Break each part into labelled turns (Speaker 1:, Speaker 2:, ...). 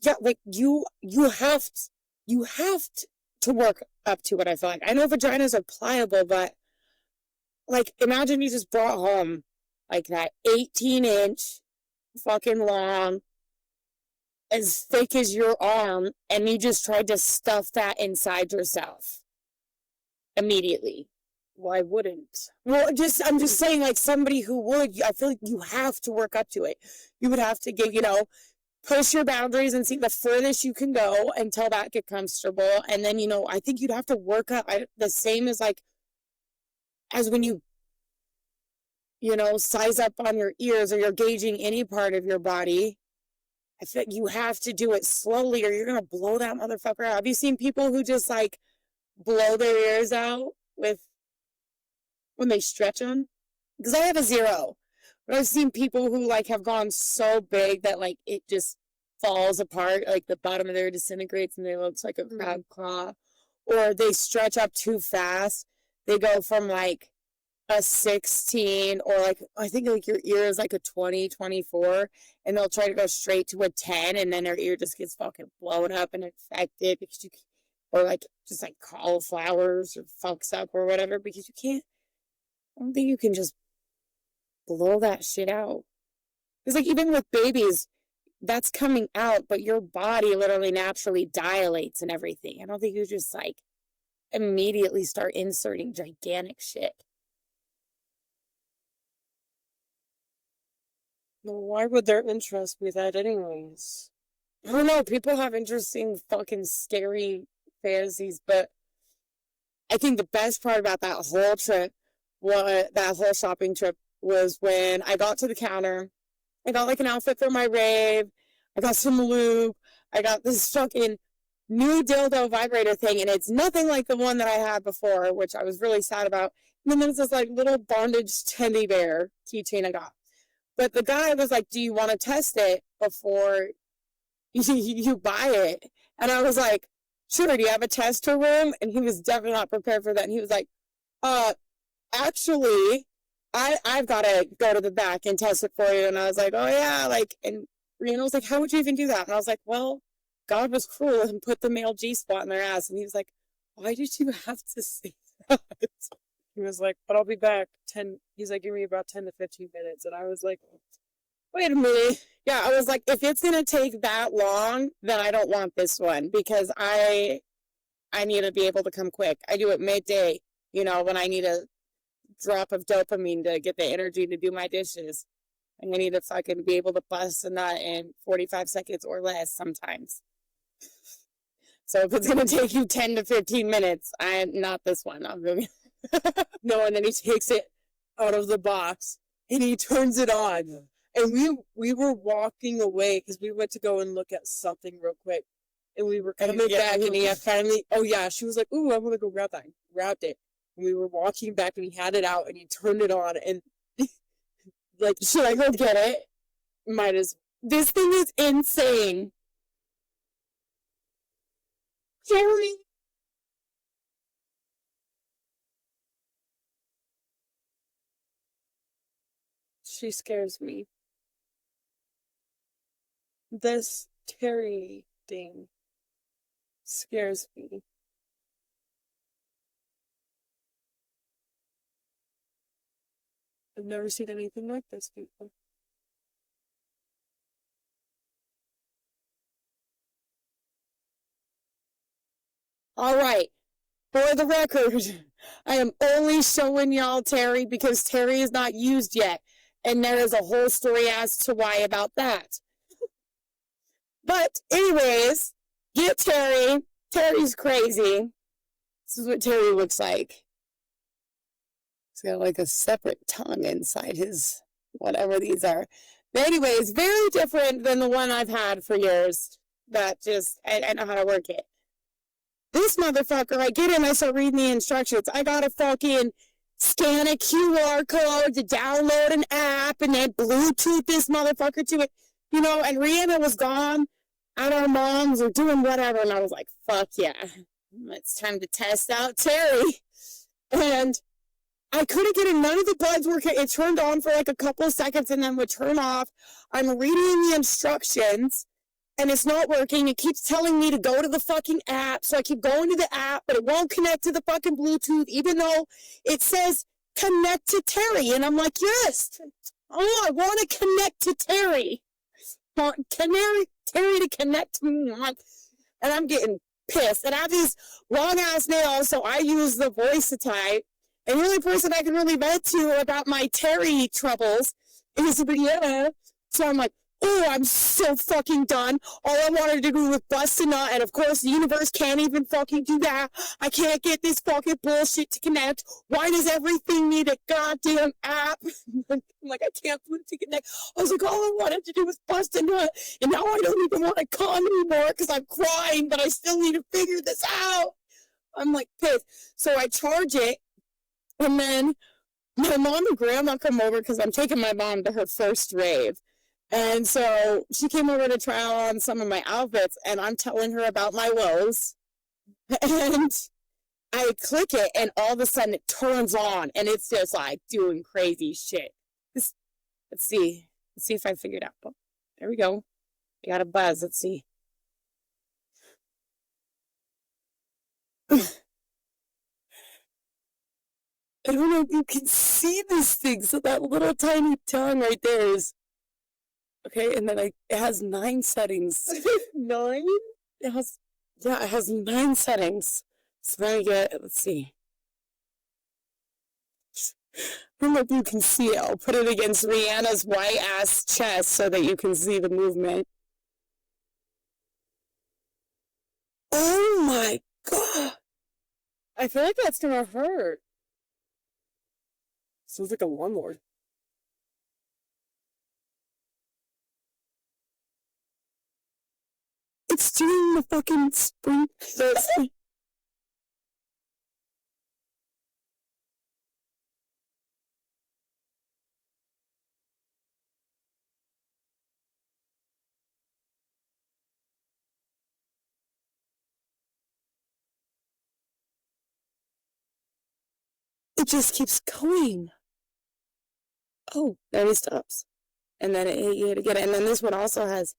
Speaker 1: Yeah, like you have to work up to it, I feel like. I know vaginas are pliable, but like imagine you just brought home like that 18-inch fucking long, as thick as your arm, and you just tried to stuff that inside yourself immediately.
Speaker 2: Why wouldn't?
Speaker 1: Well, I'm just saying, like somebody who would, I feel like you have to work up to it. You would have to give, push your boundaries and see the furthest you can go until that get comfortable. And then, I think you'd have to work up. The same as like, as when size up on your ears or you're gauging any part of your body. I feel like you have to do it slowly or you're going to blow that motherfucker out. Have you seen people who just like blow their ears out when they stretch them? Because I have a 0. But I've seen people who like have gone so big that like it just falls apart, like the bottom of their disintegrates and they looks like a crab claw. Or they stretch up too fast. They go from like a 16 or like, I think like your ear is like a 20, 24, and they'll try to go straight to a 10 and then their ear just gets fucking blown up and infected because or like just like cauliflowers or fucks up or whatever because you can't, I don't think you can just blow that shit out. It's like even with babies, that's coming out, but your body literally naturally dilates and everything. I don't think you just like immediately start inserting gigantic shit.
Speaker 2: Well, why would their interest be that anyways?
Speaker 1: I don't know. People have interesting fucking scary fantasies, but I think the best part about that whole trip, that whole shopping trip, was when I got to the counter. I got like an outfit for my rave. I got some lube. I got this fucking new dildo vibrator thing, and it's nothing like the one that I had before, which I was really sad about. And then there's this like little bondage teddy bear keychain I got. But the guy was like, do you want to test it before you buy it? And I was like, sure, do you have a tester room? And he was definitely not prepared for that. And he was like, actually, I've got to go to the back and test it for you. And I was like, oh yeah, like, and Rihanna was like, how would you even do that? And I was like, well, God was cruel and put the male G-spot in their ass. And he was like, why did you have to say that?
Speaker 2: He was like, but I'll be back 10. He's like, give me about 10 to 15 minutes. And I was like,
Speaker 1: wait a minute. Yeah, I was like, if it's going to take that long, then I don't want this one because I need to be able to come quick. I do it midday, when I need a drop of dopamine to get the energy to do my dishes. And I need to fucking be able to bust a nut in 45 seconds or less sometimes. So if it's going to take you 10 to 15 minutes, I'm not this one. I'm going
Speaker 2: No, and then he takes it out of the box and he turns it on. And we were walking away because we went to go and look at something real quick. And we were coming back and he had finally, oh yeah, she was like, ooh, I'm going to go grab that. Grabbed it. And we were walking back and he had it out and he turned it on and like,
Speaker 1: should I go get it?
Speaker 2: Might as
Speaker 1: This thing is insane. Jeremy.
Speaker 2: She scares me. This Terry thing scares me. I've never seen anything like this before.
Speaker 1: All right. For the record, I am only showing y'all Terry because Terry is not used yet. And there is a whole story as to why about that. But anyways, get Terry. Terry's crazy. This is what Terry looks like. He's got like a separate tongue inside his whatever these are. But anyways, very different than the one I've had for years. That just, I know how to work it. This motherfucker, I get in, I start reading the instructions. I gotta fucking scan a QR code to download an app and then Bluetooth this motherfucker to it. And Rihanna was gone at our mom's or doing whatever. And I was like, fuck yeah. It's time to test out Terry. And I couldn't get in. None of the buttons were, it turned on for like a couple of seconds and then would turn off. I'm reading the instructions and it's not working. It keeps telling me to go to the fucking app. So I keep going to the app, but it won't connect to the fucking Bluetooth, even though it says connect to Terry. And I'm like, yes. Oh, I want to connect to Terry. I want Terry to connect to me. And I'm getting pissed. And I have these long ass nails, so I use the voice to type. And the only person I can really vent to about my Terry troubles is Brianna. So I'm like, oh, I'm so fucking done. All I wanted to do was bust a nut, and of course the universe can't even fucking do that. I can't get this fucking bullshit to connect. Why does everything need a goddamn app? I'm like, I can't put it to connect. I was like, all I wanted to do was bust a nut, and now I don't even want to come anymore because I'm crying, but I still need to figure this out. I'm like pissed. So I charge it, and then my mom and grandma come over because I'm taking my mom to her first rave. And so she came over to try on some of my outfits, and I'm telling her about my woes. And I click it, and all of a sudden it turns on, and it's just like doing crazy shit. Let's see. Let's see if I figured out. Oh, there we go. I got a buzz. Let's see. I don't know if you can see this thing. So that little tiny tongue right there is. Okay, and then it has 9 settings.
Speaker 2: 9?
Speaker 1: It has 9 settings. So then I get, let's see. I don't know if you can see it. I'll put it against Rihanna's white ass chest so that you can see the movement. Oh my god!
Speaker 2: I feel like that's gonna hurt. Sounds like a lawnmower.
Speaker 1: It's doing the fucking spring. It just keeps going. Oh, then it stops. And then it hit you again. And then this one also has.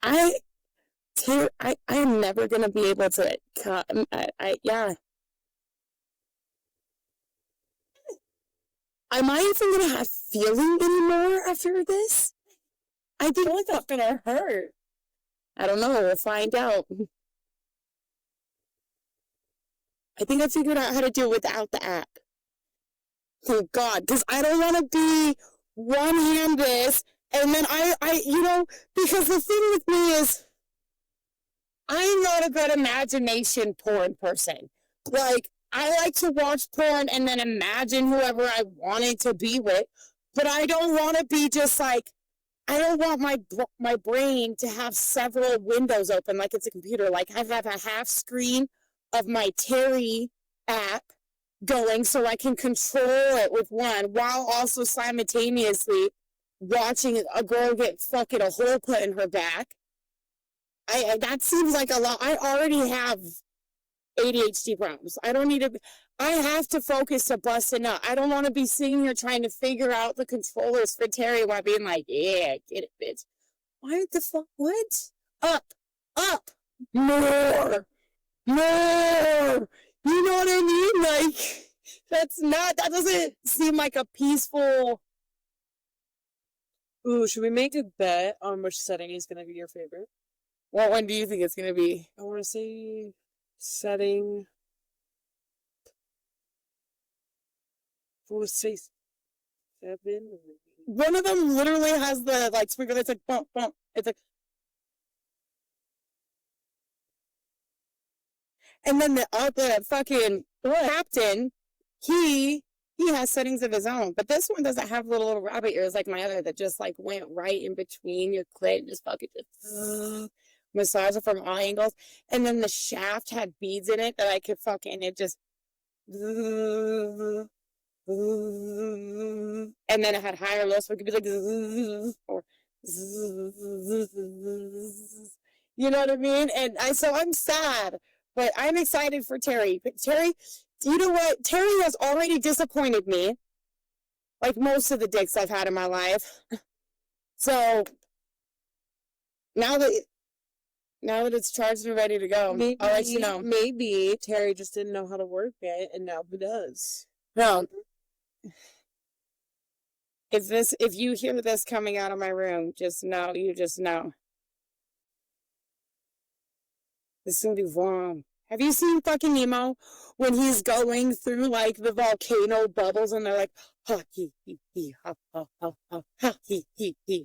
Speaker 1: I am never gonna be able to cut. Yeah. Am I even gonna have feeling anymore after this? I think
Speaker 2: feel like that's gonna hurt.
Speaker 1: I don't know. We'll find out. I think I figured out how to do it without the app. Thank God, because I don't want to be one-handed. And then because the thing with me is, I'm not a good imagination porn person. Like, I like to watch porn and then imagine whoever I wanted to be with, but I don't want to be just like, I don't want my brain to have several windows open like it's a computer. Like, I have a half screen of my Terry app going so I can control it with one while also simultaneously watching a girl get fucking a hole put in her back. That seems like a lot. I already have ADHD problems. I don't need to. I have to focus to bust a nut. I don't want to be sitting here trying to figure out the controllers for Terry while being like, yeah, get it, bitch. Why the fuck? What? Up, more. You know what I mean? Like, that doesn't seem like a peaceful.
Speaker 2: Ooh, should we make a bet on which setting is going to be your favorite?
Speaker 1: What one do you think it's going to be?
Speaker 2: I want to say setting. I want to say 7.
Speaker 1: One of them literally has the, like, sprinkler. It's like, bump, bump. It's like. And then the fucking captain, he has settings of his own, but this one doesn't have little rabbit ears like my other that just like went right in between your clit and just fucking just massage it from all angles. And then the shaft had beads in it that I could it just and then it had higher low, so it could be like or you know what I mean? And so I'm sad, but I'm excited for Terry. But Terry, you know what? Terry has already disappointed me, like most of the dicks I've had in my life. So now that it's charged and ready to go, I'll let you know.
Speaker 2: Maybe Terry just didn't know how to work it, and now he does.
Speaker 1: No. If you hear this coming out of my room, just know. This is gonna be wrong. Have you seen fucking Nemo when he's going through like the volcano bubbles and they're like ha he ha ha ha ha ha he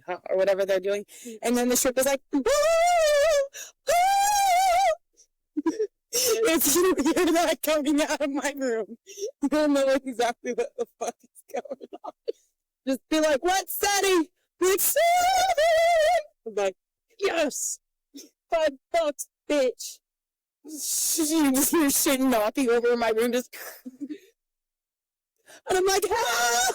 Speaker 1: ha or whatever they're doing, and then the ship is like if you hear that coming out of my room, you'll know exactly what the fuck is going on. Just be like, what setting? Like, I'm like, yes, $5, bitch. You just hear shit knocking over in my room, just, and I'm like, ah!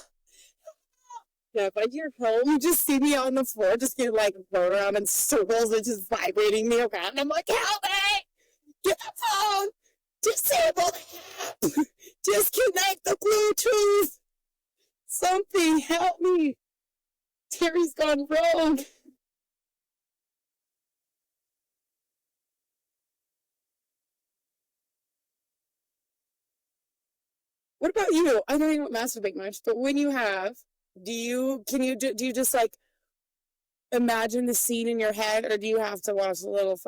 Speaker 1: Yeah, if I hear home, you just see me on the floor, just get like thrown around in circles and just vibrating me around. I'm like, help me! Get the phone! Disable the app! Disconnect the Bluetooth! Something, help me! Terry's gone rogue. What about you? I know you don't masturbate much, but when you have, do you just like imagine the scene in your head, or do you have to watch a little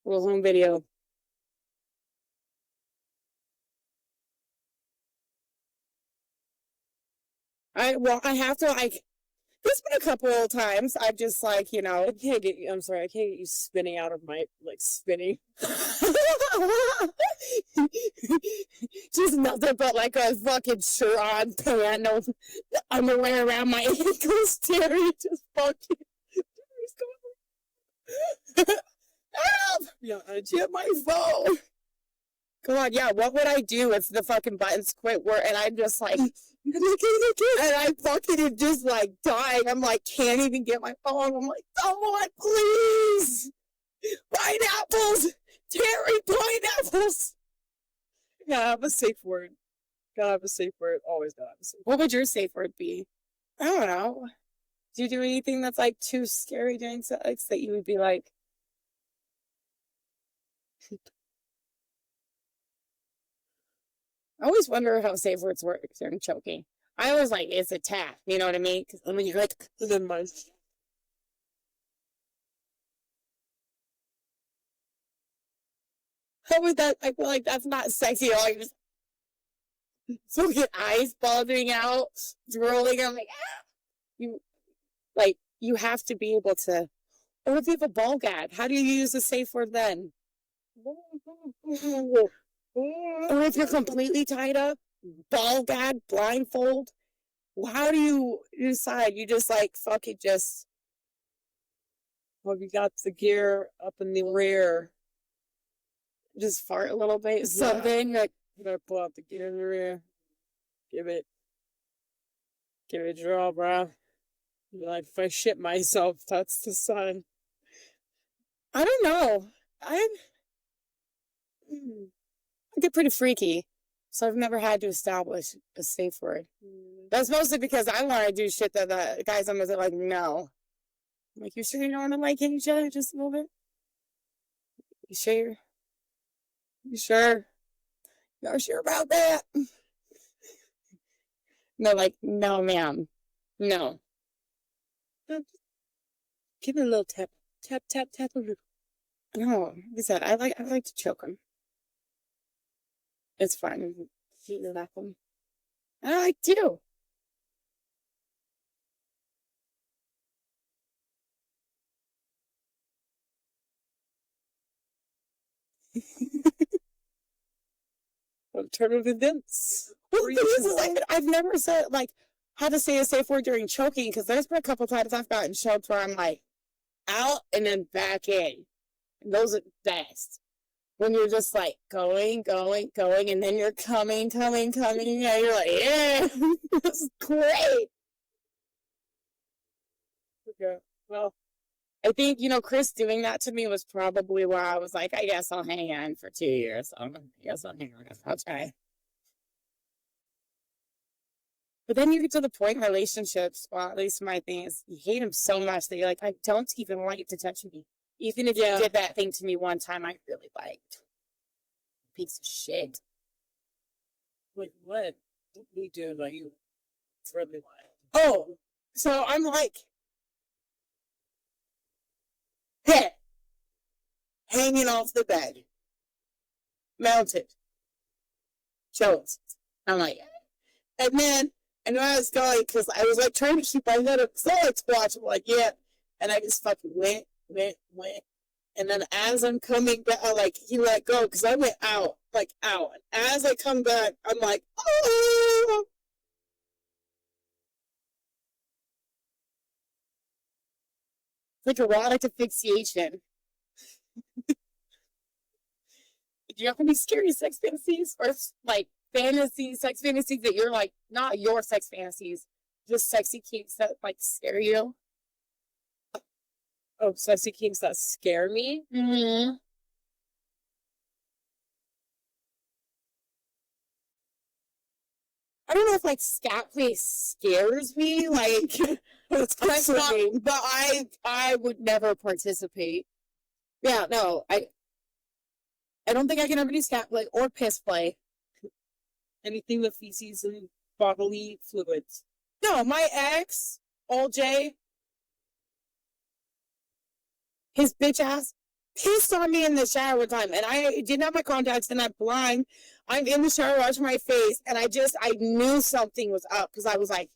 Speaker 1: home video? I have to there's been a couple of times I've just like,
Speaker 2: I can't get you spinning out of my spinning.
Speaker 1: Just nothing but like a fucking shirt on, pant, no underwear around my ankles, Terry. Just fucking. Help!
Speaker 2: Yeah,
Speaker 1: get my phone. Come on, yeah. What would I do if the fucking buttons quit work and I'm just like, and I fucking am just like dying. I'm like, can't even get my phone. I'm like, someone, please. Pineapples, Terry, pineapples.
Speaker 2: Gotta have a safe word. Always gotta have a safe word.
Speaker 1: What would your safe word be? I don't know. Do you do anything that's like too scary during sex that you would be like? I always wonder how safe words work during choking. I always like, it's a tap, you know what I mean? Because when you're like,
Speaker 2: then mine.
Speaker 1: How would that, I feel like that's not sexy at all. You're just, so your eyes bulging out, drooling. I'm like, ah! You have to be able to, or if you have a ball gag, how do you use a safe word then? Or if you're completely tied up, ball gag, blindfold, how do you decide? You just like fucking just.
Speaker 2: Well, you got the gear up in the rear.
Speaker 1: Just fart a little bit, something like.
Speaker 2: You gotta pull out the gear in the rear. Give it a draw, bro. Like if I shit myself, that's the sign.
Speaker 1: I don't know. I get pretty freaky, so I've never had to establish a safe word. That's mostly because I want to do shit that the guys on the like, no. I'm like, you sure you don't want to like hit each other just a little bit? You sure? You sure? You're sure about that? No, like, no, ma'am. No.
Speaker 2: Give it a little tap. Tap, tap, tap.
Speaker 1: No, like I said, I like to choke him. It's fun. Heat it up him. I like to.
Speaker 2: Alternative events.
Speaker 1: Well, the thing is, like, I've never said, like, how to say a safe word during choking, because there's been a couple times I've gotten choked where I'm like, out and then back in. And those are best. When you're just like going, and then you're coming, and you're like, yeah, this is great.
Speaker 2: Okay, well,
Speaker 1: I think, Chris doing that to me was probably why I was like, I guess I'll hang on for 2 years. I guess I'll hang on. I'll try. But then you get to the point in relationships, well, at least my thing is, you hate him so much that you're like, I don't even want you to touch me. Even if you did that thing to me one time I really liked. Piece of shit.
Speaker 2: Like, what? What do you do? Like, you really like?
Speaker 1: Oh, so I'm like, hey, hanging off the bed, mounted, chilling. I'm like, and then, and I was going, because I was like trying to keep my head up, so I like to watch, I'm like, yeah, and I just fucking went, and then as I'm coming back, like, he let go, because I went out, and as I come back, I'm like, oh, like erotic asphyxiation. Do you have any scary sex fantasies, or like sex fantasies that you're like, not your sex fantasies, just sexy kinks that like scare you?
Speaker 2: Oh, sexy kinks that scare me?
Speaker 1: Mm-hmm. I don't know if like scat play scares me, like it's not, but I would never participate. Yeah, no, I don't think I can ever do scat play or piss play.
Speaker 2: Anything with feces and bodily fluids.
Speaker 1: No, my ex, Old J, his bitch ass pissed on me in the shower one time, and I didn't have my contacts and I'm blind. I'm in the shower washing my face, and I knew something was up, because I was like,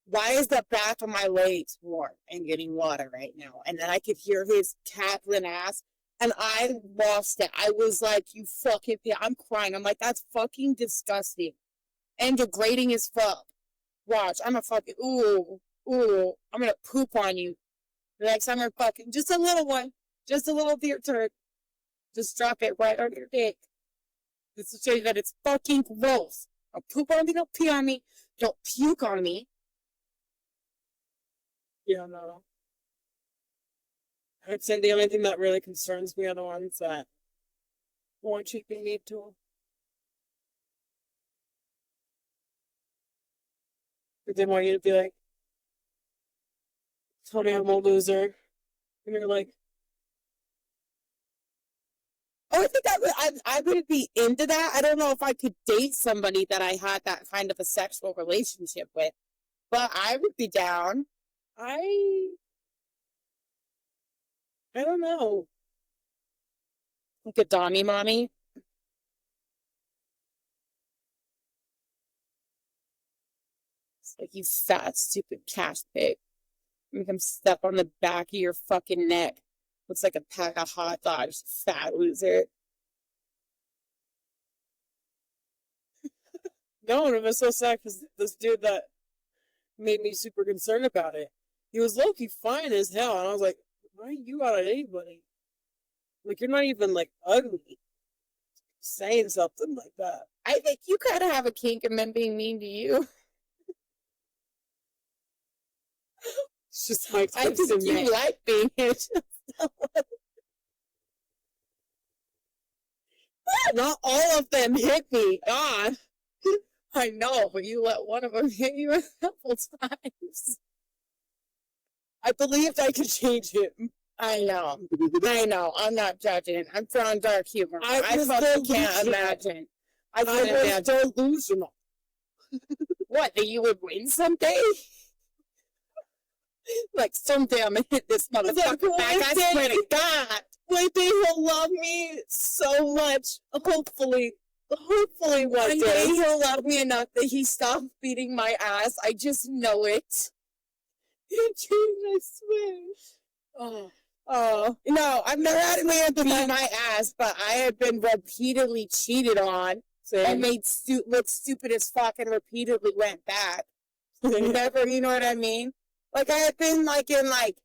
Speaker 1: why is the back of my legs warm and getting water right now? And then I could hear his cackling ass, and I lost it. I was like, you fucking, I'm crying. I'm like, that's fucking disgusting and degrading as fuck. Watch, I'm a fucking, ooh, I'm gonna poop on you. The next time I'm fucking, just a little one, just a little beer turd. Just drop it right on your dick. This will show you that it's fucking gross. Don't poop on me, don't pee on me, don't puke on me.
Speaker 2: Yeah, no. I'd say the only thing that really concerns me are the ones that want you to need to. But they want you to be like, tell me I'm a loser. And you're like,
Speaker 1: oh, I think I would be into that. I don't know if I could date somebody that I had that kind of a sexual relationship with, but I would be down.
Speaker 2: I don't know.
Speaker 1: Like a Donnie mommy. It's like, you fat, stupid cash pig. Make him step on the back of your fucking neck. Looks like a pack of hot dogs, fat loser.
Speaker 2: No, and it was so sad because this dude that made me super concerned about it, he was low-key fine as hell, and I was like, why are you out of anybody? Like, you're not even, like, ugly. Saying something like that.
Speaker 1: I think you kind of have a kink in men being mean to you.
Speaker 2: It's just like,
Speaker 1: I think you like being hit. Not all of them hit me. God. I know, but you let one of them hit you a couple times.
Speaker 2: I believed I could change him.
Speaker 1: I know. I'm not judging. I'm throwing dark humor. I fucking can't imagine. I was delusional. What, that you would win someday? Like, someday I'm gonna hit this motherfucker back. I swear to God.
Speaker 2: One day he'll love me so much. Hopefully one day
Speaker 1: he'll love me enough that he stopped beating my ass. I just know it.
Speaker 2: I swear.
Speaker 1: Oh, no, I've never had a man to beat my ass, but I have been repeatedly cheated on and made look stupid as fuck and repeatedly went back. Never, you know what I mean? Like, I have been, like, in, like,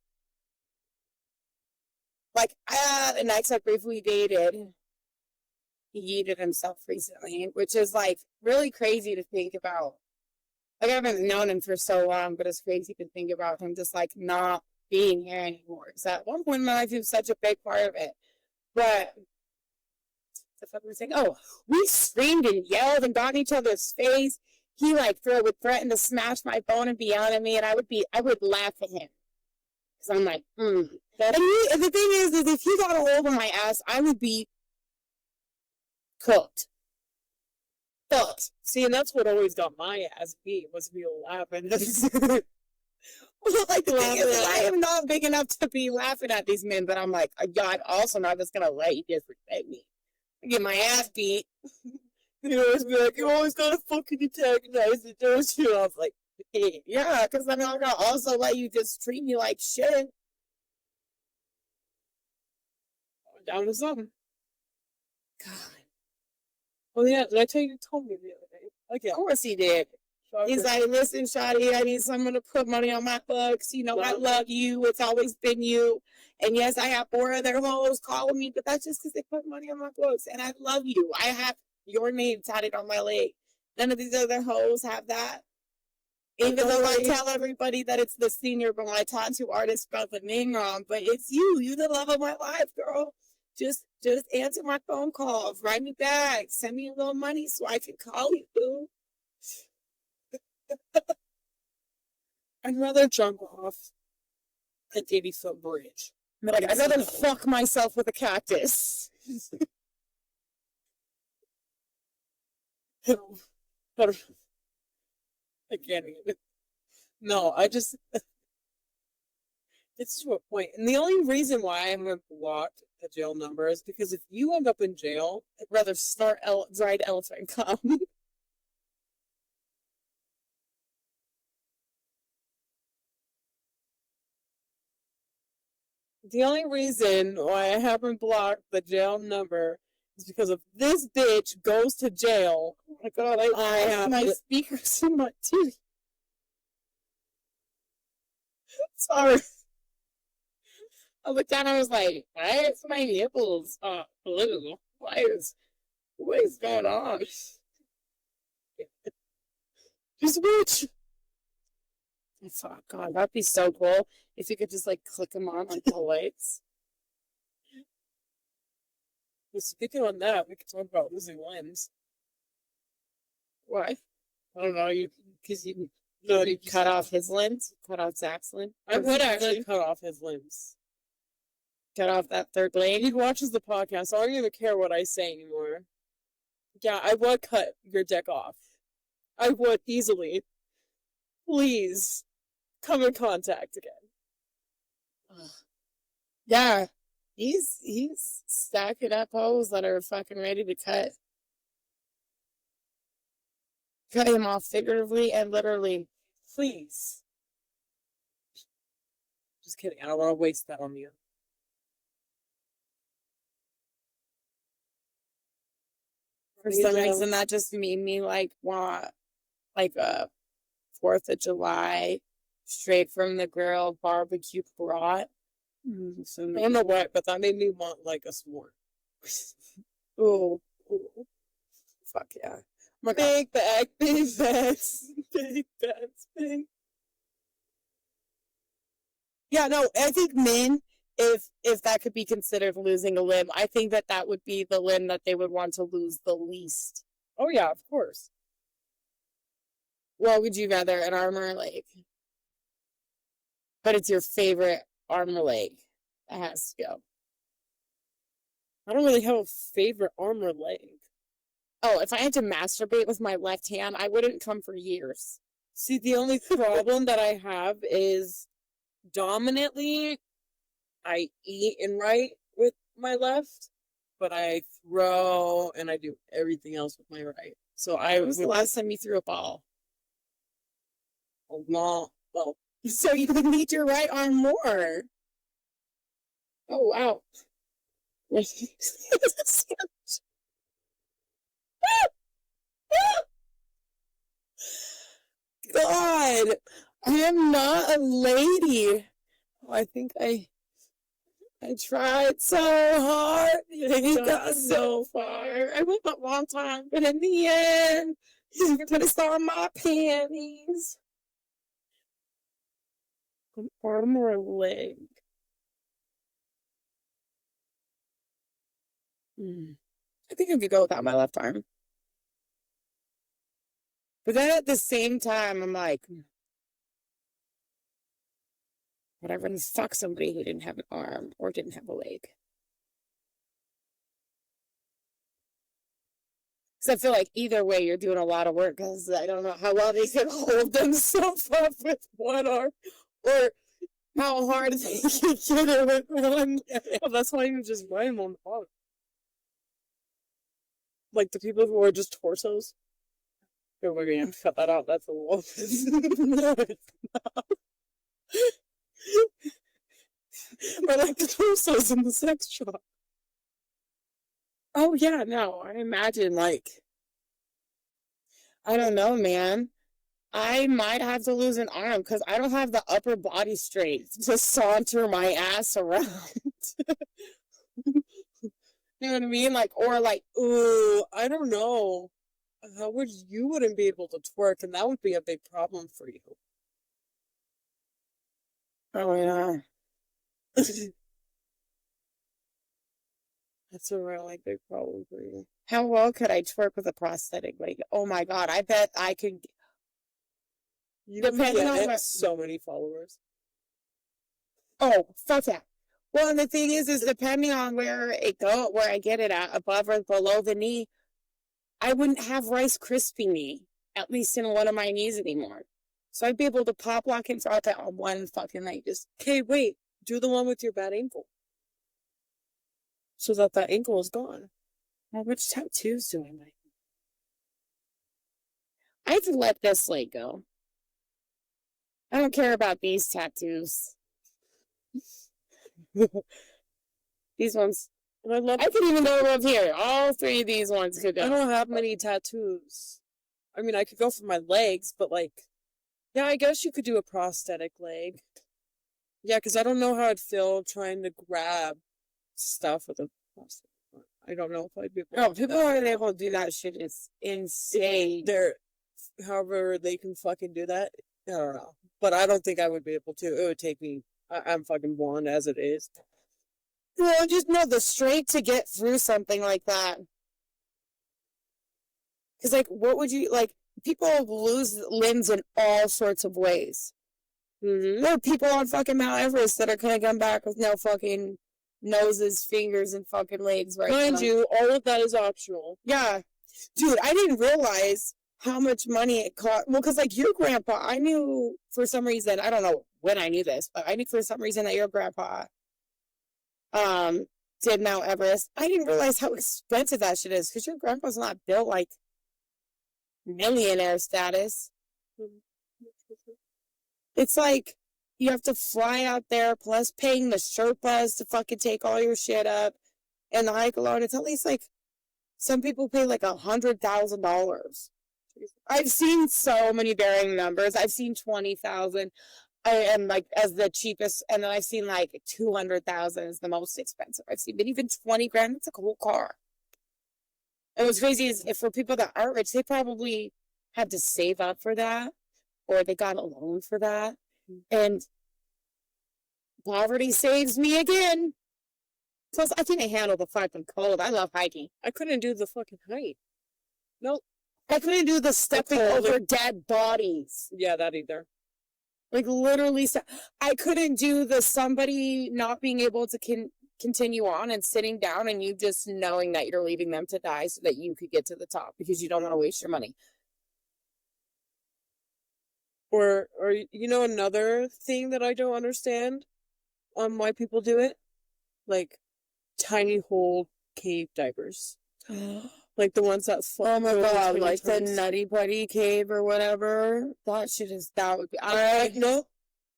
Speaker 1: an ex I briefly dated. He yeeted himself recently, which is, like, really crazy to think about. Like, I haven't known him for so long, but it's crazy to think about him just, like, not being here anymore. Because at one point in my life, he was such a big part of it. But the fuck was saying, oh, we screamed and yelled and got in each other's face. he like would threaten to smash my phone and be yelling at me, and I would laugh at him because I'm like, And the thing is if he got a hold of my ass, I would be cooked. Cooked.
Speaker 2: See, and that's what always got my ass beat, was people laughing.
Speaker 1: Well, like the thing is, I am not big enough to be laughing at these men, but I'm like, God, also not just gonna let you disrespect me. I get my ass beat.
Speaker 2: You always be like, you always gotta fucking antagonize it, don't you? I was like,
Speaker 1: hey, yeah, because I'm not gonna also let you just treat me like shit.
Speaker 2: Down to something.
Speaker 1: God.
Speaker 2: Well, yeah, did I tell you? You told me the other day. Okay.
Speaker 1: Of course he did. He's like, listen, Shawty, I need someone to put money on my books. You know, I love you. It's always been you. And yes, I have 4 other hoes calling me, but that's just because they put money on my books. And I love you. I have your name tatted on my leg. None of these other hoes have that. Even though I tell everybody that it's the senior but my tattoo artist spelled the name wrong, but it's you. You the love of my life, girl. Just answer my phone calls. Write me back. Send me a little money so I can call you, boo.
Speaker 2: I'd rather jump off an 80-foot bridge.
Speaker 1: But like, I'd rather fuck myself with a cactus.
Speaker 2: But I can't even. No, I just. It's to a point. And the only reason why I haven't blocked the jail number is because if you end up in jail,
Speaker 1: I'd rather start dried elephant cum.
Speaker 2: The only reason why I haven't blocked the jail number is because if this bitch goes to jail,
Speaker 1: Oh my God, I have my speakers in my teeth. Sorry. I looked down and I was like, why is my nipples blue? What is going on? Just bitch. Oh God, that'd be so cool if you could just like click them on like the lights.
Speaker 2: Speaking on that, we could talk about losing limbs.
Speaker 1: Why?
Speaker 2: I don't know,
Speaker 1: Because you cut off his limbs, cut off Zach's limb.
Speaker 2: I would actually cut off his limbs.
Speaker 1: Cut off that third leg.
Speaker 2: He watches the podcast, so I don't even care what I say anymore. Yeah, I would cut your dick off. I would easily. Please come in contact again.
Speaker 1: Yeah, he's stacking up hoes that are fucking ready to cut him off figuratively and literally.
Speaker 2: Please. Just kidding. I don't want to waste that on you.
Speaker 1: For some reason, that just made me like want like a 4th of July straight from the grill barbecue brat.
Speaker 2: So I don't know what, but that made me want like a s'more.
Speaker 1: Ooh. Fuck yeah.
Speaker 2: Oh big bag, big bags, big bags, big.
Speaker 1: Yeah, no, I think men, if that could be considered losing a limb, I think that would be the limb that they would want to lose the least.
Speaker 2: Oh yeah, of course.
Speaker 1: What would you rather, an arm or a leg? But it's your favorite arm or leg. That has to go.
Speaker 2: I don't really have a favorite arm or leg.
Speaker 1: Oh, if I had to masturbate with my left hand, I wouldn't come for years.
Speaker 2: See, the only problem that I have is dominantly I eat and write with my left, but I throw and I do everything else with my right. So
Speaker 1: When was the last time you threw a ball?
Speaker 2: A long, well,
Speaker 1: so you would need your right arm more. Oh, wow. God, I am not a lady. Oh, I think I tried so hard. It got so far. I went a long time, but in the end, you put us on my panties. An arm or a leg? I think I could go without my left arm. But then at the same time, I'm like, whatever, and fuck somebody who didn't have an arm or didn't have a leg. Because I feel like either way, you're doing a lot of work because I don't know how well they can hold themselves up with one arm or how hard they can get it with one.
Speaker 2: Well, that's why you just buy them on the bottom. Like the people who are just torsos. Oh, we're gonna cut that out. That's a little. No, it's not. Or like the torsos in the sex shop.
Speaker 1: Oh, yeah, no, I imagine, like, I don't know, man. I might have to lose an arm because I don't have the upper body strength to saunter my ass around. You know what I mean? Like, or like,
Speaker 2: Ooh, I don't know. You wouldn't be able to twerk, and that would be a big problem for you.
Speaker 1: oh, yeah.
Speaker 2: That's a really big problem for you.
Speaker 1: How well could I twerk with a prosthetic leg? Oh my God, I bet I could.
Speaker 2: You
Speaker 1: Depending on
Speaker 2: get
Speaker 1: what-
Speaker 2: so many followers.
Speaker 1: Oh, fuck yeah. Well, and the thing is depending on where I get it at, above or below the knee, I wouldn't have Rice Krispie knee, at least in one of my knees anymore. So I'd be able to pop lock and throw that on one fucking night. Just,
Speaker 2: Okay, wait. Do the one with your bad ankle. So that ankle is gone.
Speaker 1: well, which tattoos do I like? I'd let this leg go. I don't care about these tattoos. These ones.
Speaker 2: And I love.
Speaker 1: I could even go up here. All three of these ones could
Speaker 2: I
Speaker 1: go.
Speaker 2: don't have many tattoos. I mean, I could go for my legs, but like, yeah, I guess you could do a prosthetic leg. Yeah, because I don't know how I'd feel trying to grab stuff with a prosthetic leg. I don't know if I'd be able
Speaker 1: No,
Speaker 2: to do
Speaker 1: people
Speaker 2: that.
Speaker 1: who are able to do that shit is insane.
Speaker 2: However they can fucking do that, I don't know. But I don't think I would be able to. It would take me. I'm fucking blonde as it is.
Speaker 1: Well, just know the strength to get through something like that. Because, like, what would you, like, people lose limbs in all sorts of ways.
Speaker 2: Mm-hmm.
Speaker 1: There are people on fucking Mount Everest that are going to come back with no fucking noses, fingers, and fucking legs right
Speaker 2: Mind
Speaker 1: now.
Speaker 2: you, all of that is optional.
Speaker 1: Yeah. Dude, I didn't realize how much money it cost. Well, because, like, your grandpa, I knew for some reason, I don't know when I knew this, but I knew for some reason that your grandpa did Mount Everest. I didn't realize how expensive that shit is because your grandpa's not built like millionaire status. It's like you have to fly out there plus paying the Sherpas to fucking take all your shit up and the hike alone. It's at least like some people pay like $100,000. I've seen so many varying numbers. I've seen 20,000. I am like as the cheapest, and then I've seen like 200,000 is the most expensive I've seen. But even 20 grand, it's a cool car. And what's crazy is if for people that aren't rich, they probably had to save up for that, or they got a loan for that. And poverty saves me again. Plus, I can't handle the fucking cold. I love hiking.
Speaker 2: I couldn't do the fucking height. Nope.
Speaker 1: I couldn't do the stepping over dead bodies.
Speaker 2: Yeah, that either.
Speaker 1: Like literally, I couldn't do the somebody not being able to continue on and sitting down and you just knowing that you're leaving them to die so that you could get to the top because you don't want to waste your money.
Speaker 2: Or you know, another thing that I don't understand on why people do it, like tiny hole cave divers, like the ones that
Speaker 1: Oh my god, like the Nutty Putty cave or whatever. That would be.
Speaker 2: No,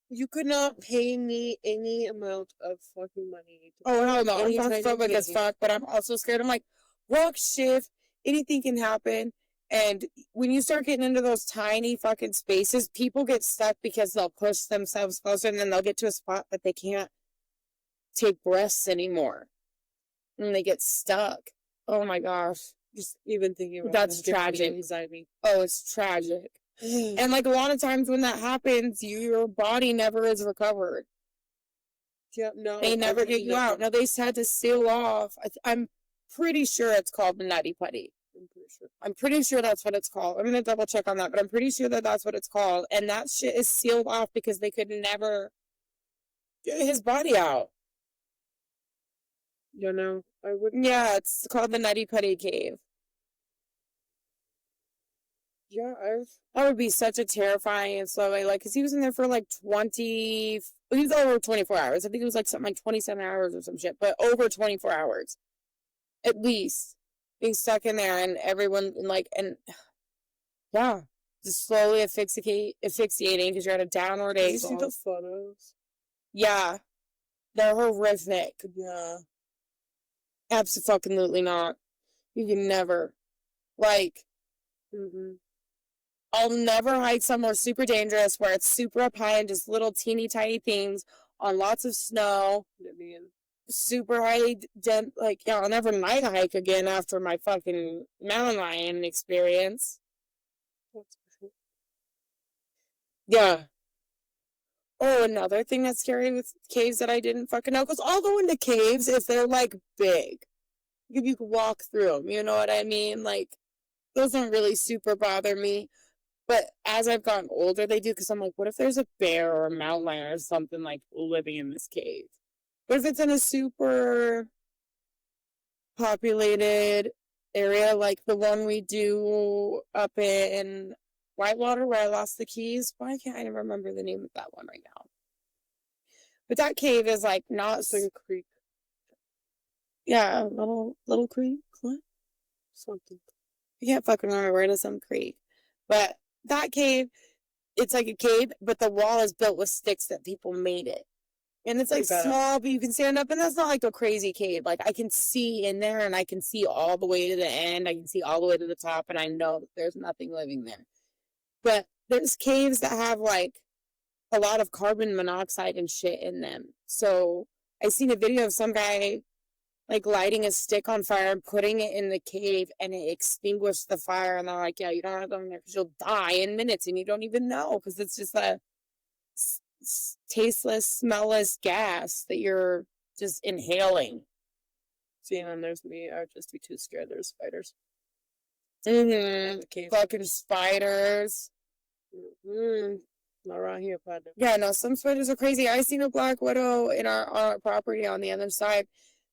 Speaker 2: you could not pay me any amount of fucking money.
Speaker 1: Oh hell no, I'm
Speaker 2: any tiny
Speaker 1: claustrophobic as
Speaker 2: cave.
Speaker 1: fuck, but I'm also scared. I'm like, rock shift, anything can happen. And when you start getting into those tiny fucking spaces, people get stuck because they'll push themselves closer and then they'll get to a spot that they can't take breaths anymore. And they get stuck. Oh my gosh.
Speaker 2: Just even thinking about
Speaker 1: That's tragic.
Speaker 2: Anxiety.
Speaker 1: Oh, it's tragic. And like a lot of times when that happens, your body never is recovered.
Speaker 2: Yeah, no.
Speaker 1: They never get you out. No, they had to seal off. I'm pretty sure it's called the Nutty Putty.
Speaker 2: I'm pretty
Speaker 1: I'm pretty sure that's what it's called. I'm gonna double check on that, but I'm pretty sure that that's what it's called. And that shit is sealed off because they could never get his body out.
Speaker 2: You know, I wouldn't.
Speaker 1: Yeah, it's called the Nutty Putty Cave.
Speaker 2: Yeah,
Speaker 1: that would be such a terrifying and slow way. Like, because he was in there for like 20, he was over 24 hours. I think it was like something like 27 hours or some shit, but over 24 hours. At least. Being stuck in there and everyone, and yeah, just slowly asphyxiating because you're at a downward
Speaker 2: Did you
Speaker 1: angle.
Speaker 2: see the photos?
Speaker 1: Yeah. They're horrific.
Speaker 2: Yeah.
Speaker 1: Absolutely not. You can never. Like, I'll never hike somewhere super dangerous where it's super up high and just little teeny tiny things on lots of snow. Super highly I'll never night hike again after my fucking mountain lion experience. Yeah. Oh, another thing that's scary with caves that I didn't fucking know, because I'll go into caves if they're like big. If you can walk through them, you know what I mean? Like, those don't really super bother me. But as I've gotten older, they do, because I'm like, what if there's a bear or a mountain lion or something like living in this cave? What if it's in a super populated area like the one we do up in Whitewater where I lost the keys? Why can't I remember the name of that one right now? But that cave is like not
Speaker 2: it's like a creek.
Speaker 1: Yeah, little creek. What?
Speaker 2: Something.
Speaker 1: I can't fucking remember. It is some creek. But that cave, it's like a cave, but the wall is built with sticks that people made it. And it's like small, but you can stand up, and that's not like a crazy cave. Like, I can see in there, and I can see all the way to the end. I can see all the way to the top, and I know that there's nothing living there. But there's caves that have like a lot of carbon monoxide and shit in them. So I seen a video of some guy like lighting a stick on fire and putting it in the cave, and it extinguished the fire. And they're like, yeah, you don't have to go in there because you'll die in minutes, and you don't even know, because it's just a tasteless, smellless gas that you're just inhaling.
Speaker 2: See, and then there's me. I would just be too scared. There's spiders.
Speaker 1: Fucking spiders.
Speaker 2: Not around here, partner.
Speaker 1: Yeah, no, some spiders are crazy. I seen a black widow in our property on the other side.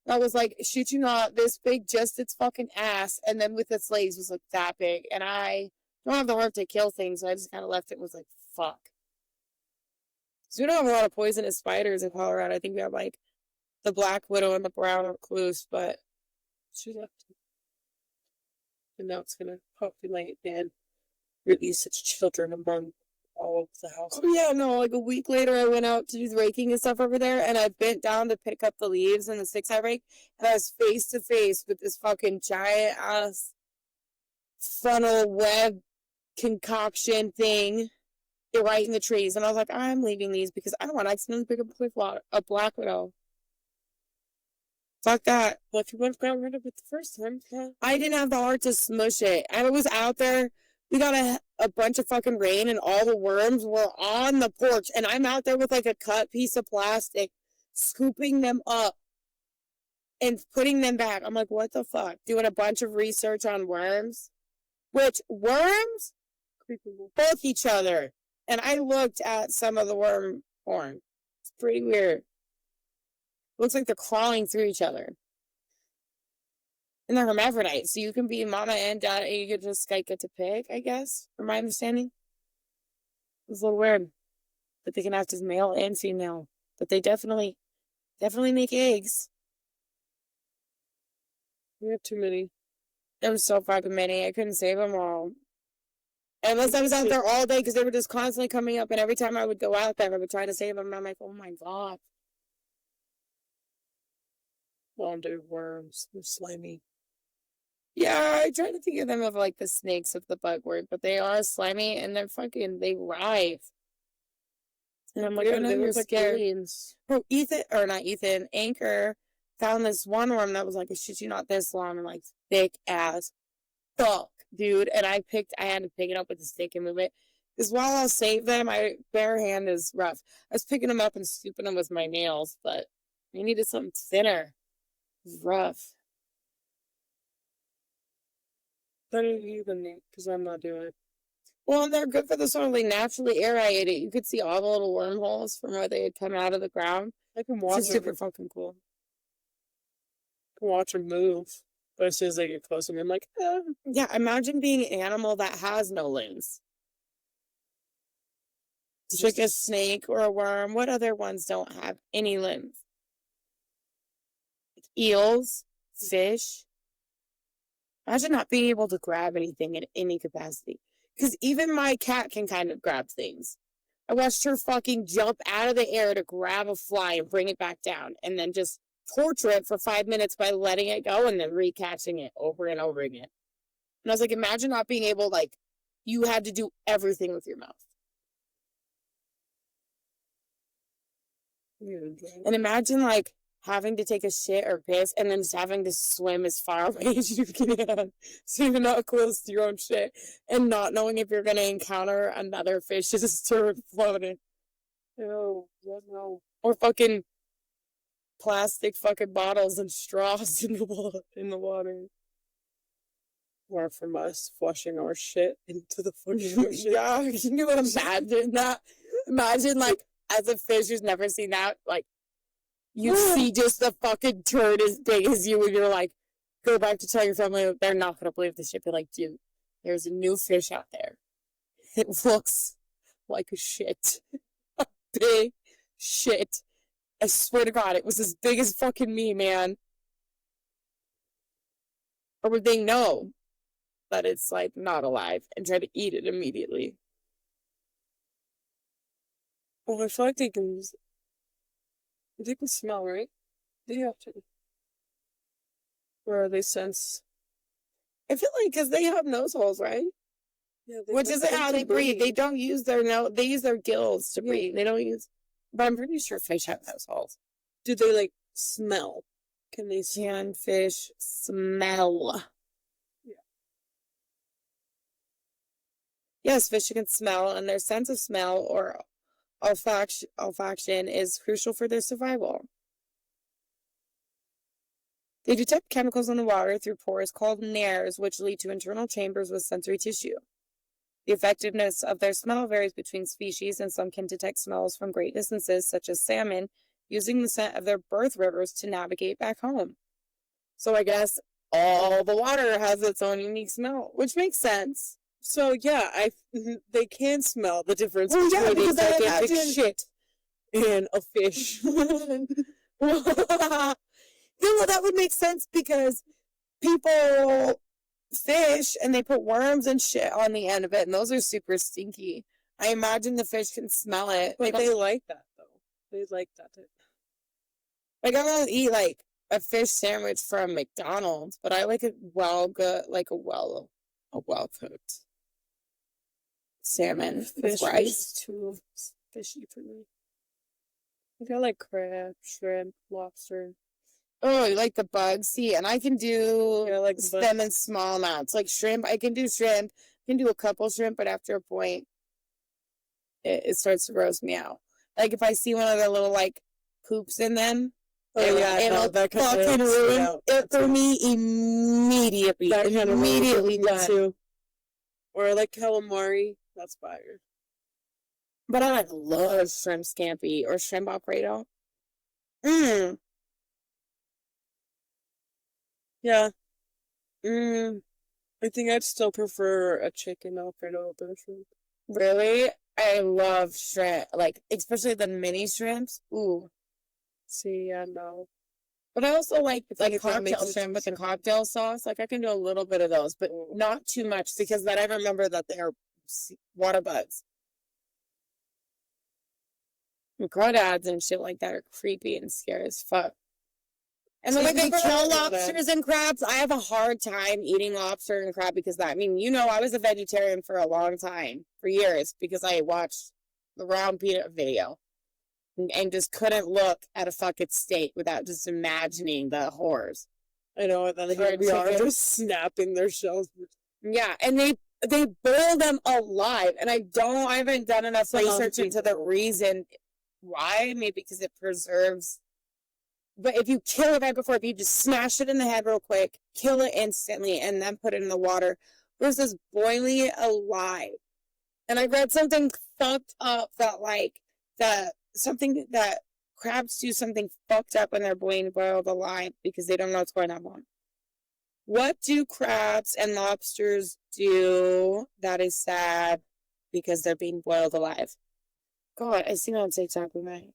Speaker 1: That was like, shit you not, this big, just its fucking ass, and then with its legs was like that big. And I don't have the heart to kill things, so I just kind of left it and was like, fuck. So we don't have a lot of poisonous spiders in Colorado. I think we have like the black widow and the brown recluse, but
Speaker 2: she left. And now it's gonna populate and release its children among all of the house.
Speaker 1: Oh yeah, no, like a week later I went out to do the raking and stuff over there, and I bent down to pick up the leaves and the sticks I raked, and I was face to face with this fucking giant ass funnel web concoction thing right in the trees. And I was like, I'm leaving these because I don't want to accidentally pick up a black widow. Fuck that.
Speaker 2: Well, if you would have gotten rid of it the first time, yeah.
Speaker 1: I didn't have the heart to smush it. I was out there. We got a bunch of fucking rain, and all the worms were on the porch, and I'm out there with like a cut piece of plastic, scooping them up and putting them back. I'm like, what the fuck? Doing a bunch of research on worms, which worms both each other. And I looked at some of the worm porn. It's pretty weird. Looks like they're crawling through each other. And they're hermaphrodites, so you can be mama and dad, and you can just like get to pick, I guess, from my understanding. It's a little weird. But they can act as male and female. But they definitely make eggs.
Speaker 2: We have too many.
Speaker 1: There was so fucking many. I couldn't save them all. Unless I was out there all day, because they were just constantly coming up, and every time I would go out there, I would try to save them, and I'm like, oh my god.
Speaker 2: Wonder worms. They're slimy.
Speaker 1: Yeah, I try to think of them of like the snakes of the bugwort, but they are slimy, and they writhe. And I'm like, I know you're scared. Oh, Anchor found this one worm that was like, I shit you not, this long and like thick as fuck, dude. And I had to pick it up with a stick and move it. Because while I'll save them, my bare hand is rough. I was picking them up and scooping them with my nails, but I needed something thinner. It was rough.
Speaker 2: That is even neat, because I'm not doing it.
Speaker 1: Well, they're good for the soil. They naturally aerate it. You could see all the little wormholes from where they had come out of the ground.
Speaker 2: I can
Speaker 1: It's
Speaker 2: watch
Speaker 1: super fucking cool.
Speaker 2: I can watch them move, but as soon as they get closer, I'm like, ah.
Speaker 1: Yeah, imagine being an animal that has no limbs. It's like a snake or a worm. What other ones don't have any limbs? Eels, fish. Imagine not being able to grab anything in any capacity. Because even my cat can kind of grab things. I watched her fucking jump out of the air to grab a fly and bring it back down, and then just torture it for 5 minutes by letting it go and then recatching it over and over again. And I was like, imagine not being able, like, you had to do everything with your mouth. And imagine, like, having to take a shit or piss and then just having to swim as far away as you can so you're not close to your own shit and not knowing if you're going to encounter another fish just sort of floating.
Speaker 2: No, no.
Speaker 1: Or fucking plastic fucking bottles and straws in the water.
Speaker 2: Or from us flushing our shit into the fucking ocean.
Speaker 1: Yeah, can you imagine that? Imagine, like, as a fish who's never seen that, like, you see just the fucking turd as big as you, and you're like, go back to tell your family, they're not going to believe this shit. Be like, dude, there's a new fish out there. It looks like a shit. A big shit. I swear to God, it was as big as fucking me, man. Or would they know that it's, like, not alive and try to eat it immediately?
Speaker 2: Well, I feel like they can smell, right? They have to. Or they sense.
Speaker 1: I feel like because they have nose holes, right?
Speaker 2: Yeah,
Speaker 1: which isn't how they breathe. They don't use their nose. They use their gills to breathe. They don't use. But I'm pretty sure fish have nose holes.
Speaker 2: Do they, like, smell? Can they smell?
Speaker 1: Can fish smell?
Speaker 2: Yeah.
Speaker 1: Yes, fish can smell, and their sense of smell or olfaction is crucial for their survival. They detect chemicals in the water through pores called nares, which lead to internal chambers with sensory tissue. The effectiveness of their smell varies between species, and some can detect smells from great distances, such as salmon, using the scent of their birth rivers to navigate back home. So I guess all the water has its own unique smell, which makes sense.
Speaker 2: So yeah, they can smell the difference
Speaker 1: between
Speaker 2: a gigantic shit and a fish.
Speaker 1: Well, that would make sense because people fish and they put worms and shit on the end of it, and those are super stinky. I imagine the fish can smell it.
Speaker 2: But they like that though. They like that.
Speaker 1: Like, I don't eat like a fish sandwich from McDonald's, but I like it well cooked salmon with rice.
Speaker 2: Too fishy for me. I feel like crab, shrimp, lobster.
Speaker 1: Oh, you like the bugs? See, and I can do them in small amounts. Like shrimp, I can do shrimp. I can do a couple shrimp, but after a point, it starts to gross me out. Like if I see one of the little like poops in them, it'll fucking ruin it for me immediately.
Speaker 2: That kind of
Speaker 1: immediately done.
Speaker 2: Too. Or like calamari, that's fire.
Speaker 1: But I like love shrimp scampi or shrimp alfredo.
Speaker 2: Yeah. I think I'd still prefer a chicken alfredo over a shrimp.
Speaker 1: Really? I love shrimp, like, especially the mini shrimps. Ooh.
Speaker 2: See, yeah, no.
Speaker 1: But I also like cocktail shrimp with the cocktail sauce. Like, I can do a little bit of those, but not too much, because then I remember that they are water bugs. And crawdads and shit like that are creepy and scary as fuck. And then they kill lobsters and crabs. I have a hard time eating lobster and crab because I was a vegetarian for a long time, for years, because I watched the round peanut video and just couldn't look at a fucking steak without just imagining the horrors.
Speaker 2: I know, and then here we are just snapping their shells.
Speaker 1: Yeah, and they boil them alive, and I haven't done enough research into the reason why. Maybe because it preserves. But if you kill it right before, if you just smash it in the head real quick, kill it instantly, and then put it in the water, versus boiling it alive. And I read something fucked up that crabs do something fucked up when they're being boiled alive because they don't know what's going on. What do crabs and lobsters do that is sad because they're being boiled alive? God, I seen it on TikTok tonight.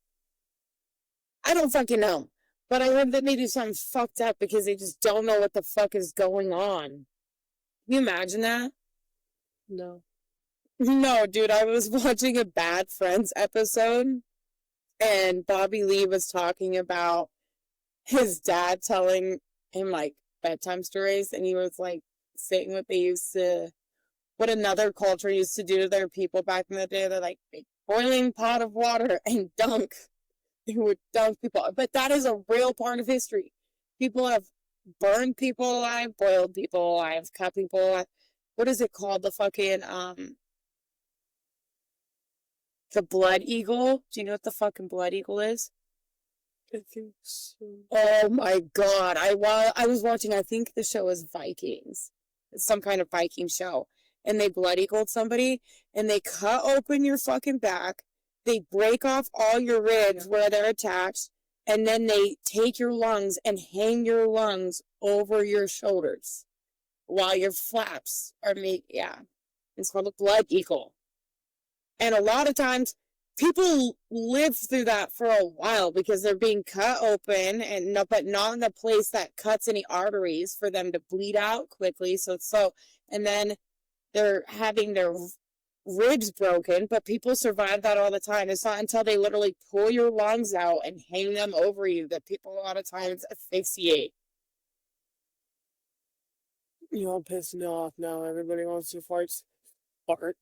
Speaker 1: I don't fucking know. But I heard that they do something fucked up because they just don't know what the fuck is going on. Can you imagine that?
Speaker 2: No.
Speaker 1: No, dude, I was watching a Bad Friends episode and Bobby Lee was talking about his dad telling him like bedtime stories, and he was like saying what another culture used to do to their people back in the day. They're like big boiling pot of water and dunk. They would dunk people. But that is a real part of history. People have burned people alive, boiled people alive, cut people alive. What is it called? The fucking the blood eagle. Do you know what the fucking blood eagle is?
Speaker 2: I think so.
Speaker 1: Oh my god. I was watching, I think the show is Vikings. It's some kind of Viking show. And they blood eagled somebody and they cut open your fucking back. They break off all your ribs where they're attached. And then they take your lungs and hang your lungs over your shoulders while your flaps are made. Yeah. It's called a blood eagle. And a lot of times, people live through that for a while because they're being cut open, but not in the place that cuts any arteries for them to bleed out quickly. And then they're having their ribs broken, but people survive that all the time. It's not until they literally pull your lungs out and hang them over you that people a lot of times asphyxiate.
Speaker 2: You're all pissing me off now. Everybody wants to fart. Start.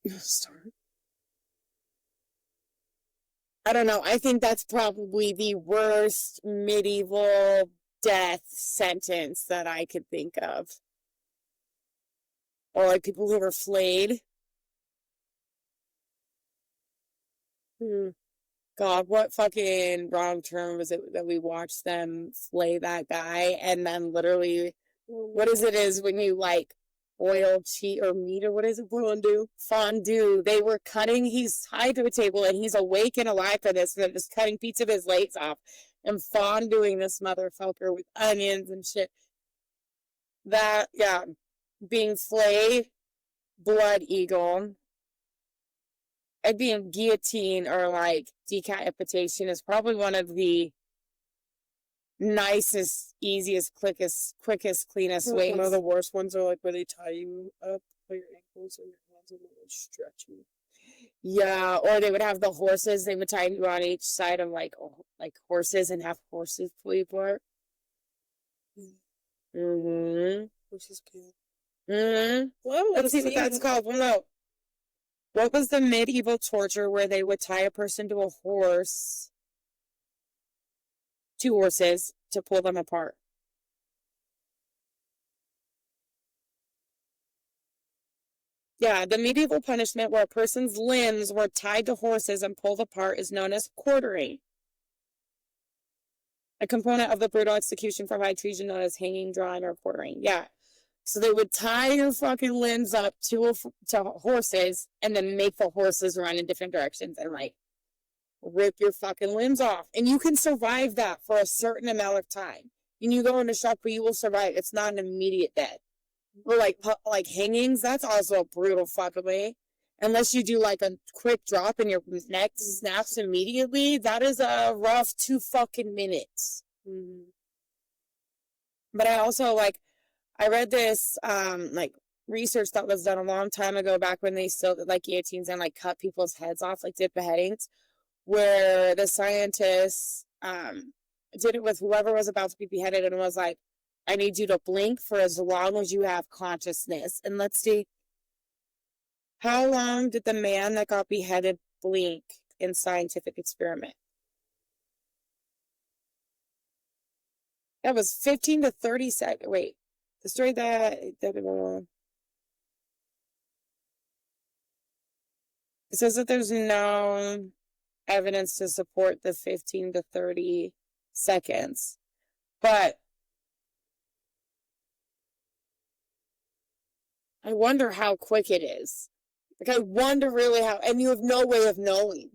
Speaker 1: I don't know. I think that's probably the worst medieval death sentence that I could think of. Or like people who were flayed. God, what fucking wrong turn was it that we watched them flay that guy and then literally, what is when you like oil cheese or meat or what is it? Fondue. They were cutting, he's tied to a table and he's awake and alive for this. And they're just cutting pieces of his legs off and fonduing this motherfucker with onions and shit. That, yeah, being flayed, blood eagle. And being guillotine or like decapitation is probably one of the nicest, easiest, quickest, cleanest ways.
Speaker 2: One of the worst ones are like where they tie you up by your ankles and your hands and they stretch you.
Speaker 1: Yeah, or they would have the horses. They would tie you on each side of like horses and have horses pull you apart.
Speaker 2: Which is good.
Speaker 1: Well, let's see what that's called. Well, no. What was the medieval torture where they would tie a person to a horse, 2 horses, to pull them apart? Yeah, the medieval punishment where a person's limbs were tied to horses and pulled apart is known as quartering. A component of the brutal execution for high treason known as hanging, drawing, or quartering. Yeah. So they would tie your fucking limbs up to horses and then make the horses run in different directions and like rip your fucking limbs off. And you can survive that for a certain amount of time. And you go into shock, but you will survive. It's not an immediate death. Or like hangings, that's also a brutal fucking way. Unless you do like a quick drop and your neck snaps immediately, that is a rough 2 fucking minutes. But I also I read this like research that was done a long time ago, back when they still did like guillotines and like cut people's heads off, like did beheadings, where the scientists did it with whoever was about to be beheaded and was like, I need you to blink for as long as you have consciousness. And let's see, how long did the man that got beheaded blink in scientific experiment? That was 15 to 30 seconds. Wait. The story that it says that there's no evidence to support the 15 to 30 seconds, but I wonder how quick it is. Like, I wonder really how, and you have no way of knowing.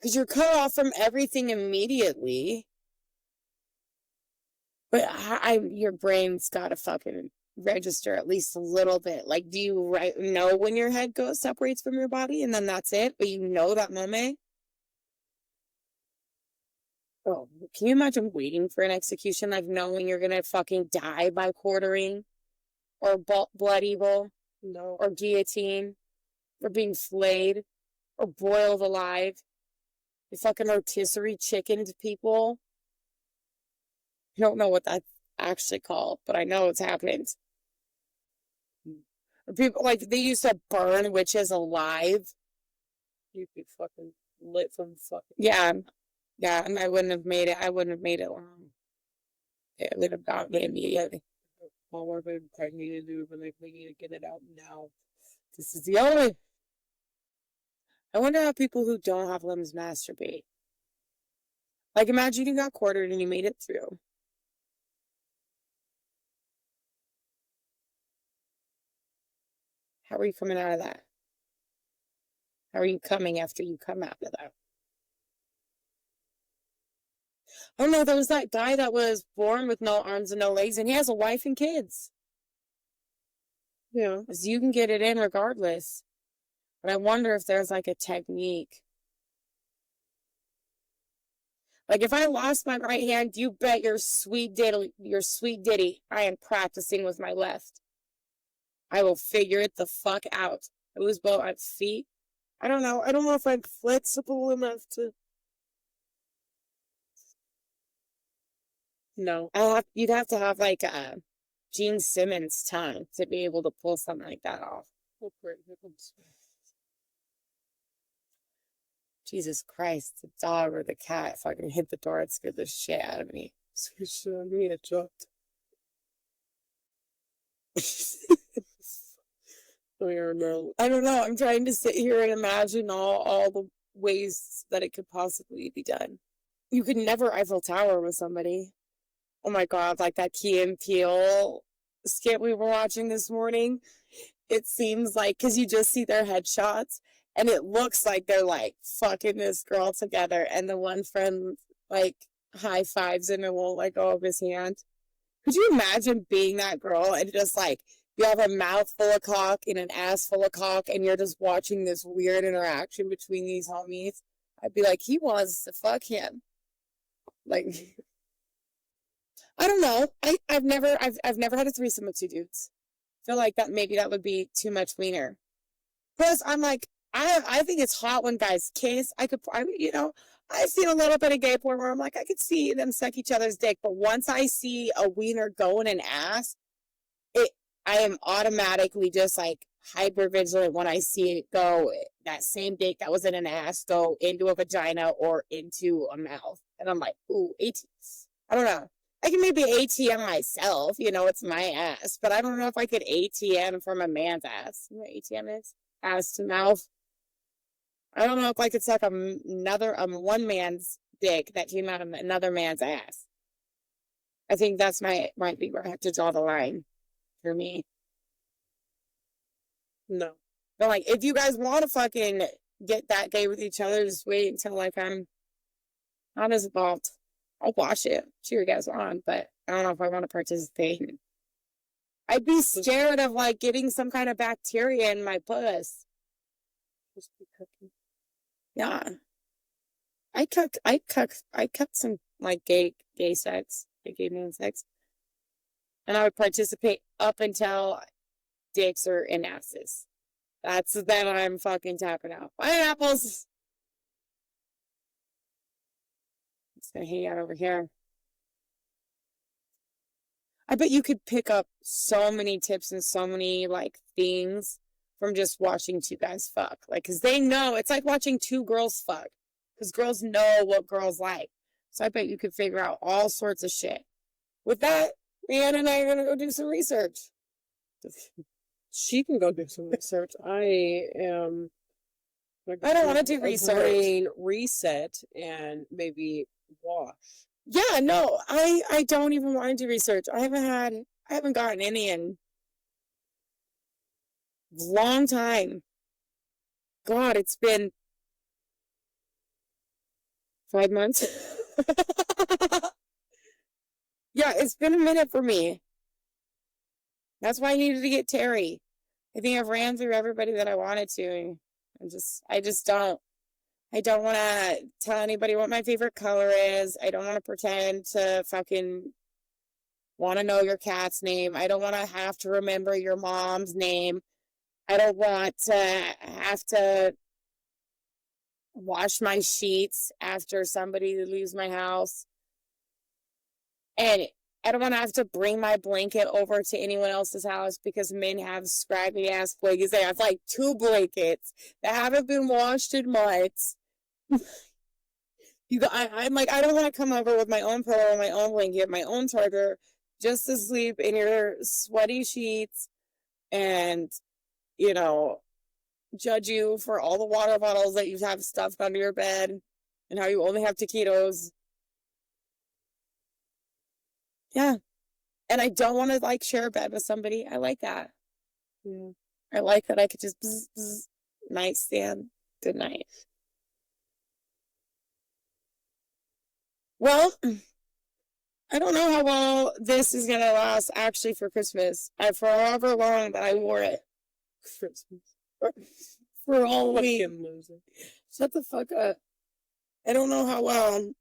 Speaker 1: Because you're cut off from everything immediately. But your brain's got to fucking register at least a little bit. Like, do you know when your head separates from your body and then that's it? But you know that moment? Oh, can you imagine waiting for an execution, like knowing you're gonna fucking die by quartering? Or blood evil?
Speaker 2: No.
Speaker 1: Or guillotine? Or being flayed? Or boiled alive? You fucking rotisserie chicken to people? I don't know what that's actually called, but I know it's happening. People, like, they used to burn witches alive.
Speaker 2: You'd be fucking lit from fucking...
Speaker 1: Yeah. Yeah, and I wouldn't have made it. I wouldn't have made it long. It would have got me immediately.
Speaker 2: Mom would have been pregnant, and but like, we need to get it out now.
Speaker 1: This is the only... I wonder how people who don't have limbs masturbate. Like, imagine you got quartered and you made it through. How are you coming out of that? How are you coming after you come out of that? Oh no, there was that guy that was born with no arms and no legs, and he has a wife and kids.
Speaker 2: Yeah.
Speaker 1: Because you can get it in regardless. But I wonder if there's like a technique. Like, if I lost my right hand, you bet your sweet ditty, I am practicing with my left. I will figure it the fuck out. I lose both my feet. I don't know. I don't know if I'm flexible enough to...
Speaker 2: No.
Speaker 1: You'd have to have like a Gene Simmons tongue to be able to pull something like that off.
Speaker 2: Oh, great. Here comes...
Speaker 1: Jesus Christ, the dog or the cat fucking hit the door. It scared the shit out of me.
Speaker 2: Scared me, it dropped.
Speaker 1: I don't know. I'm trying to sit here and imagine all the ways that it could possibly be done. You could never Eiffel Tower with somebody. Oh my God, like that Key and Peele skit we were watching this morning. It seems like, because you just see their headshots, and it looks like they're like fucking this girl together, and the one friend like high fives him and won't let go of his hand. Could you imagine being that girl and just like, you have a mouth full of cock and an ass full of cock, and you're just watching this weird interaction between these homies? I'd be like, he wants to fuck him. Like, I don't know. I've never had a threesome with two dudes. I feel like maybe that would be too much wiener. Plus, I'm like, I think it's hot when guys kiss. I've seen a little bit of gay porn where I'm like, I could see them suck each other's dick, but once I see a wiener go in an ass, I am automatically just like hyper vigilant when I see it go, that same dick that was in an ass go into a vagina or into a mouth. And I'm like, ooh, ATs. I don't know. I can maybe ATM myself, it's my ass, but I don't know if I could ATM from a man's ass. You know what ATM is? Ass to mouth. I don't know if I could suck one man's dick that came out of another man's ass. I think that's might be where I have to draw the line for me.
Speaker 2: No.
Speaker 1: But like, if you guys want to fucking get that gay with each other, just wait until like I'm not as involved. I'll watch it, cheer you guys on, but I don't know if I want to participate. I'd be scared of like getting some kind of bacteria in my puss. Yeah. I cooked some like gay sex, like gay man sex. And I would participate up until dicks are in asses. That's then I'm fucking tapping out. Pineapples! It's gonna hang out over here. I bet you could pick up so many tips and so many like things from just watching two guys fuck. Like, cause they know, it's like watching two girls fuck. Cause girls know what girls like. So I bet you could figure out all sorts of shit. With that, Leanne and I are gonna go do some research.
Speaker 2: She can go do some research. I am.
Speaker 1: I don't want to do research.
Speaker 2: Brain reset and maybe wash.
Speaker 1: Yeah, no, I don't even want to do research. I haven't gotten any in long time. God, it's been 5 months. Yeah, it's been a minute for me. That's why I needed to get Terry. I think I've ran through everybody that I wanted to. I just don't. I don't want to tell anybody what my favorite color is. I don't want to pretend to fucking want to know your cat's name. I don't want to have to remember your mom's name. I don't want to have to wash my sheets after somebody leaves my house. And I don't want to have to bring my blanket over to anyone else's house because men have scraggly ass blankets. They have like 2 blankets that haven't been washed in months. I'm like, I don't want to come over with my own pillow, my own blanket, my own charger, just to sleep in your sweaty sheets and, you know, judge you for all the water bottles that you have stuffed under your bed and how you only have taquitos. Yeah. And I don't want to like share a bed with somebody. I like that.
Speaker 2: Yeah.
Speaker 1: I like that I could just bzz, bzz, nightstand. Good night. Well, I don't know how well this is gonna last actually for Christmas. For however long that I wore it.
Speaker 2: Christmas.
Speaker 1: For all week.
Speaker 2: Fucking loser.
Speaker 1: Shut the fuck up. I don't know how well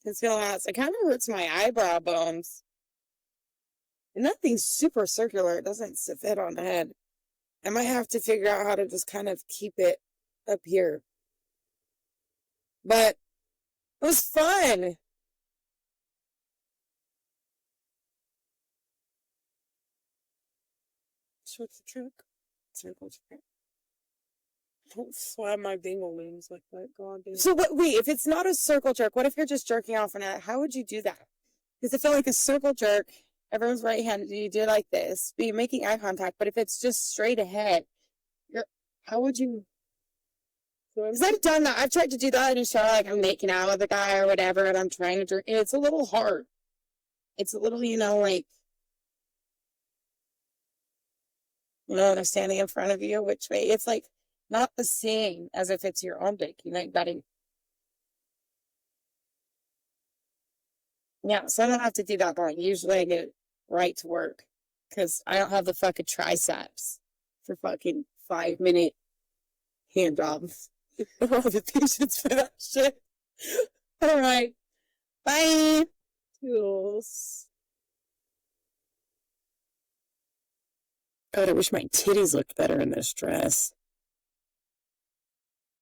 Speaker 1: it's gonna last. It kind of hurts my eyebrow bones. And that thing's super circular. It doesn't fit on the head. I might have to figure out how to just kind of keep it up here. But it was fun.
Speaker 2: What's the trick? Circle trick. Don't slap my dinglings like that. God damn.
Speaker 1: So wait, if it's not a circle jerk, what if you're just jerking off in it? How would you do that? Because I feel like a circle jerk, everyone's right-handed, you do like this, but you're making eye contact. But if it's just straight ahead, how would you? Because I've done that. I've tried to do that in a shower, like I'm making out with a guy or whatever, and I'm trying to jerk. And it's a little hard. It's a little, like, they're standing in front of you, which way? It's like not the same as if it's your own dick. You gotta. Yeah, so I don't have to do that long. Usually I get right to work because I don't have the fucking triceps for fucking 5-minute hand jobs. I don't have the patience for that shit. All right. Bye.
Speaker 2: Toodles.
Speaker 1: God, I wish my titties looked better in this dress.